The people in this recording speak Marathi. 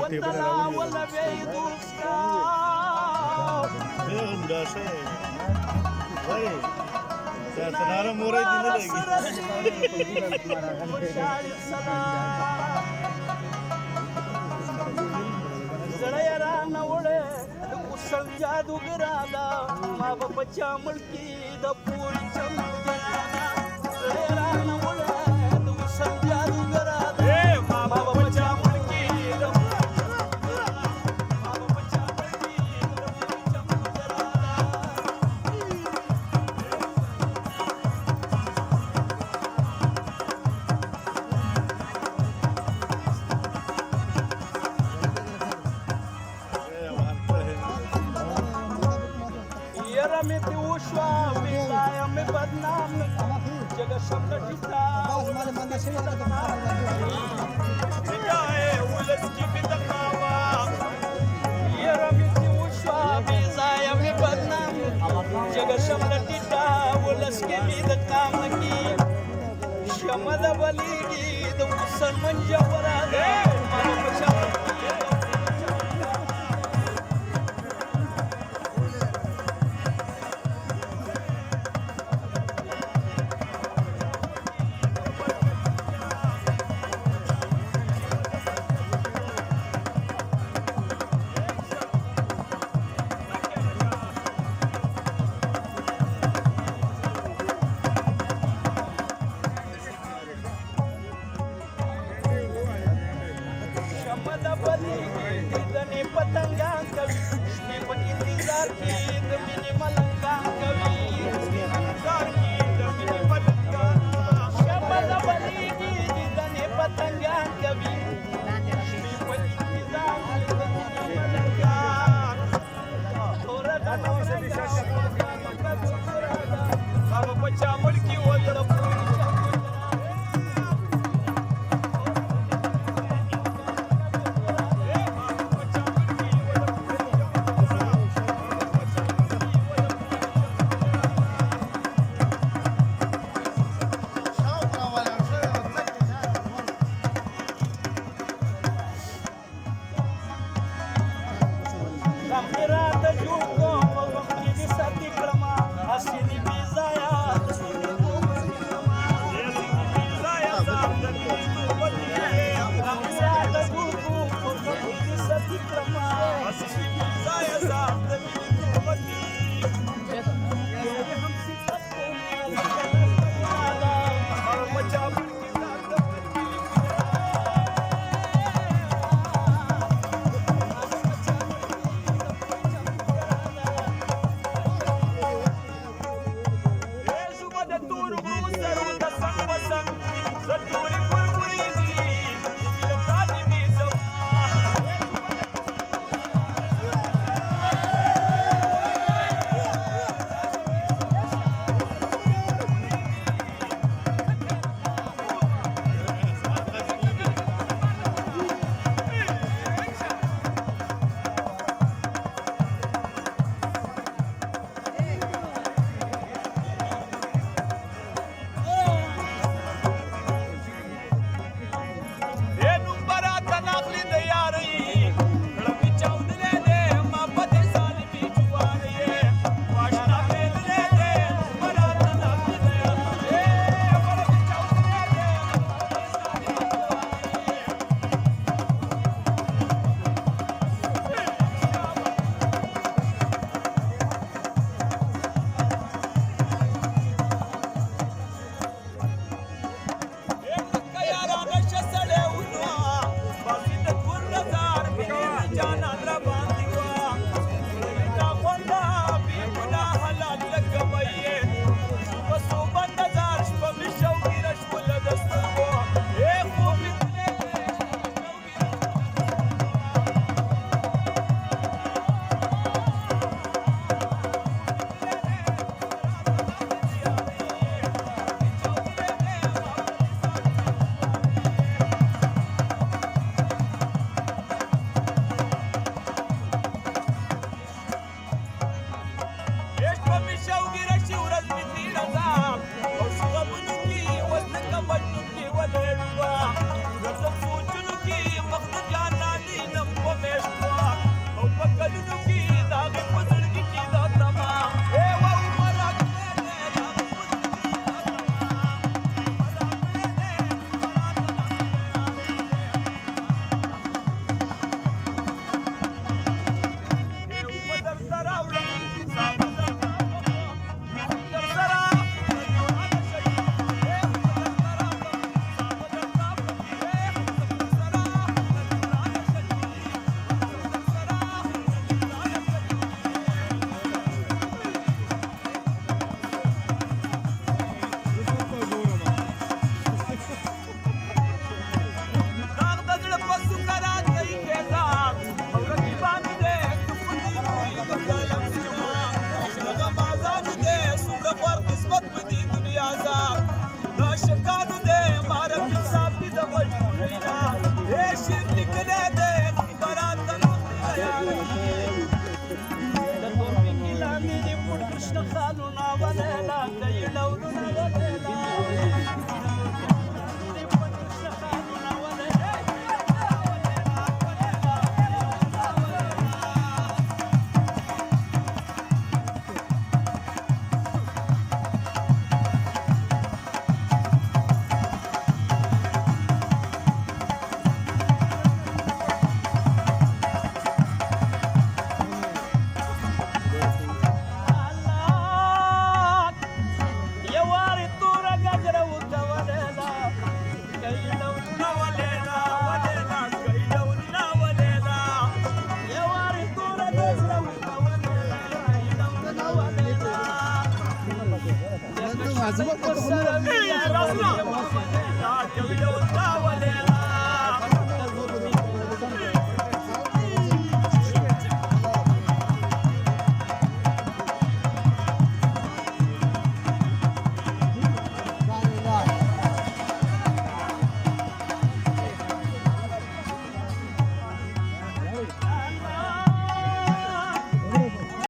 मोठी पण तलावल वेदुसका सनारा मोरा जळयरा नवळे कुशल जादूगराला मा बापाच्या मुलकी द पुरी चमकराला जळयरा नवळे कुशल जादूगराला मा बापाच्या मुलकी द में ते उश्वा बिलाय में बदनाम जग शब्द टिका बिलाय उलस की बिदकावा ये में ते उश्वा बिलाय में बदनाम जग शब्द टिका उलस की बिदकाम की शमद बलीगी द मुसलमान जवरा दने पतंगा कवि मैं पण इंतजार की दमिनी मलंगा कवि इंतजार की दमिनी पतंगा शबद बली की दने पतंगा कवि मैं पण इंतजार की दमिनी मलंगा थोड़ा बाबा बच्चा मुलकी ओदर Campirata Juco, Vini Sati Krama, Asini Bizaya, वलेला कैलवरून वलेला आजोबा